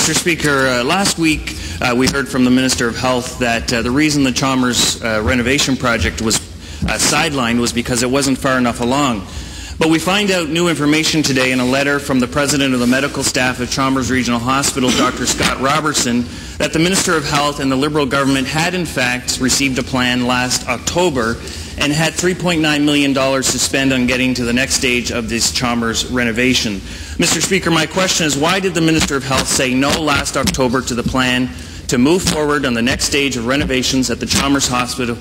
Mr. Speaker, last week we heard from the Minister of Health that the reason the Chalmers renovation project was sidelined was because it wasn't far enough along. But we find out new information today in a letter from the President of the Medical Staff at Chalmers Regional Hospital, Dr. Scott Robertson, that the Minister of Health and the Liberal government had in fact received a plan last October and had $3.9 million to spend on getting to the next stage of this Chalmers renovation. Mr. Speaker, my question is, why did the Minister of Health say no last October to the plan to move forward on the next stage of renovations at the Chalmers Hospital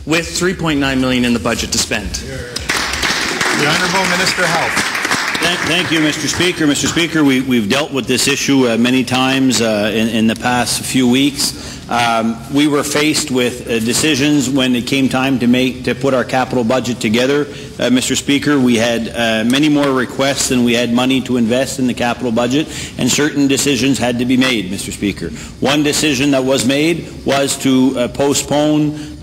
with $3.9 million in the budget to spend? The Honourable Minister of Health. Thank you, Mr. Speaker. Mr. Speaker, we've dealt with this issue many times in the past few weeks. We were faced with decisions when it came time to put our capital budget together. Mr. Speaker, we had many more requests than we had money to invest in the capital budget, and certain decisions had to be made, Mr. Speaker. One decision that was made was to postpone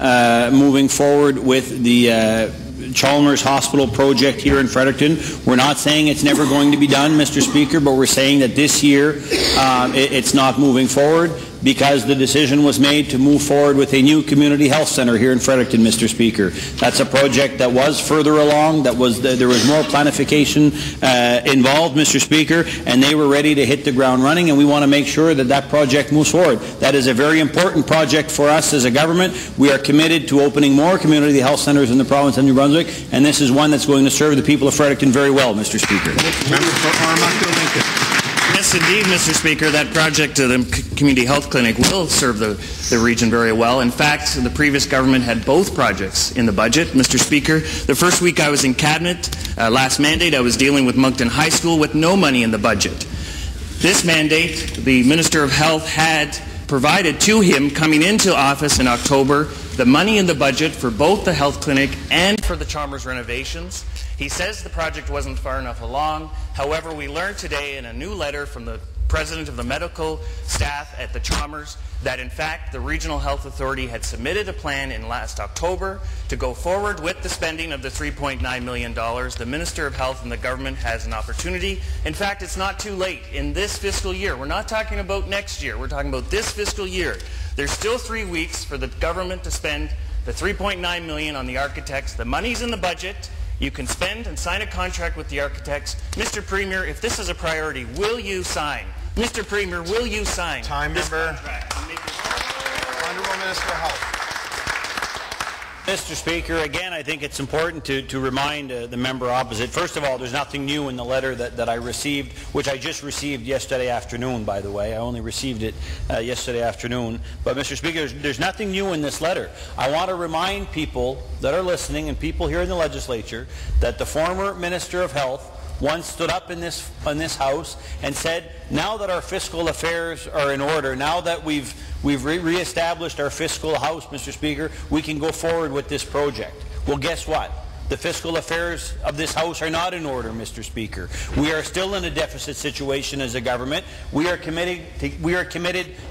moving forward with the Chalmers Hospital project here in Fredericton. We're not saying it's never going to be done, Mr. Speaker, but we're saying that this year it's not moving forward because the decision was made to move forward with a new community health center here in Fredericton, Mr. Speaker. That's a project that was further along, there was more planification involved, Mr. Speaker, and they were ready to hit the ground running, and we want to make sure that that project moves forward. That is a very important project for us as a government. We are committed to opening more community health centers in the province of New Brunswick, and this is one that's going to serve the people of Fredericton very well, Mr. Speaker. Member for Armagh. Yes, indeed, Mr. Speaker. That project, the Community Health Clinic, will serve the region very well. In fact, the previous government had both projects in the budget, Mr. Speaker. The first week I was in Cabinet, last mandate, I was dealing with Moncton High School with no money in the budget. This mandate, the Minister of Health had provided to him coming into office in October the money in the budget for both the health clinic and for the Chalmers renovations. He says the project wasn't far enough along. However, we learned today in a new letter from the President of the Medical Staff at the Chalmers that in fact the Regional Health Authority had submitted a plan in last October to go forward with the spending of the $3.9 million. The Minister of Health and the government has an opportunity. In fact, it's not too late in this fiscal year. We're not talking about next year. We're talking about this fiscal year. There's still 3 weeks for the government to spend the $3.9 million on the architects. The money's in the budget. You can spend and sign a contract with the architects. Mr. Premier, if this is a priority, will you sign? Mr. Premier, will you sign this contract? Honourable Minister of Health. Mr. Speaker, again, I think it's important to remind the member opposite. First of all, there's nothing new in the letter that I received, which I just received yesterday afternoon, by the way. I only received it yesterday afternoon. But, Mr. Speaker, there's nothing new in this letter. I want to remind people that are listening and people here in the Legislature that the former Minister of Health once stood up in this House and said, now that our fiscal affairs are in order, now that we've re-established our fiscal house, Mr. Speaker, we can go forward with this project. Well, guess what? The fiscal affairs of this House are not in order, Mr. Speaker. We are still in a deficit situation as a government. We are committed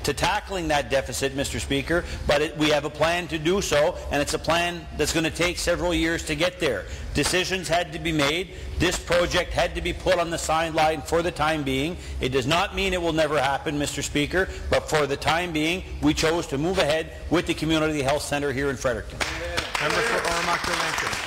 to tackling that deficit, Mr. Speaker, but we have a plan to do so, and it's a plan that's going to take several years to get there. Decisions had to be made. This project had to be put on the sideline for the time being. It does not mean it will never happen, Mr. Speaker, but for the time being, we chose to move ahead with the Community Health Centre here in Fredericton. Member for Armagh.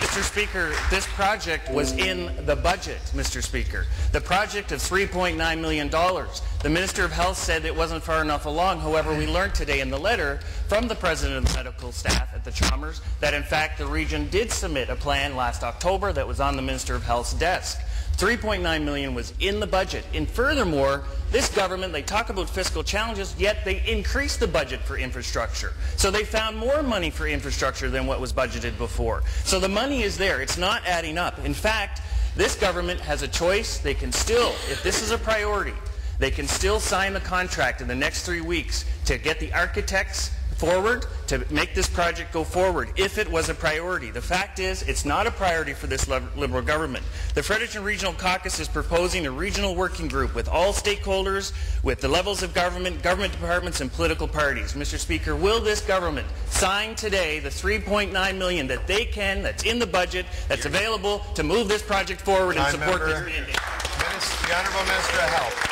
Mr. Speaker, this project was in the budget, Mr. Speaker. The project of $3.9 million. The Minister of Health said it wasn't far enough along. However, we learned today in the letter from the President of the Medical Staff at the Chalmers that in fact the region did submit a plan last October that was on the Minister of Health's desk. $3.9 million was in the budget. And furthermore, this government, they talk about fiscal challenges, yet they increased the budget for infrastructure. So they found more money for infrastructure than what was budgeted before. So the money is there. It's not adding up. In fact, this government has a choice. They can still, if this is a priority, they can still sign the contract in the next 3 weeks to get the architects forward to make this project go forward if it was a priority. The fact is, it's not a priority for this Liberal government. The Fredericton Regional Caucus is proposing a regional working group with all stakeholders, with the levels of government, government departments, and political parties. Mr. Speaker, will this government sign today the $3.9 million that they can, that's in the budget, that's available to move this project forward and support this mandate? The Honourable Minister of Health.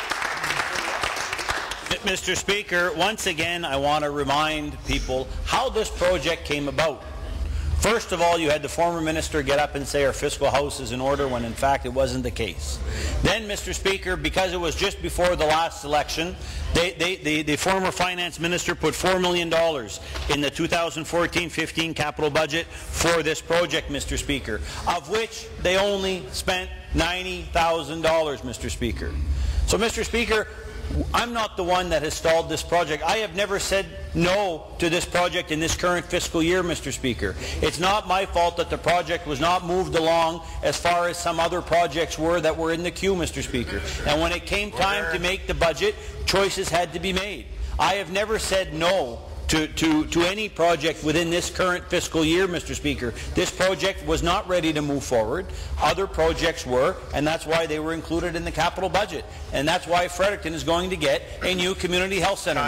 Mr. Speaker, once again, I want to remind people how this project came about. First of all, you had the former minister get up and say our fiscal house is in order when in fact it wasn't the case. Then, Mr. Speaker, because it was just before the last election, the former finance minister put $4 million in the 2014-15 capital budget for this project, Mr. Speaker, of which they only spent $90,000, Mr. Speaker. So, Mr. Speaker, I'm not the one that has stalled this project. I have never said no to this project in this current fiscal year, Mr. Speaker. It's not my fault that the project was not moved along as far as some other projects were that were in the queue, Mr. Speaker. And when it came time to make the budget, choices had to be made. I have never said no to any project within this current fiscal year, Mr. Speaker. This project was not ready to move forward. Other projects were, and that's why they were included in the capital budget. And that's why Fredericton is going to get a new community health centre.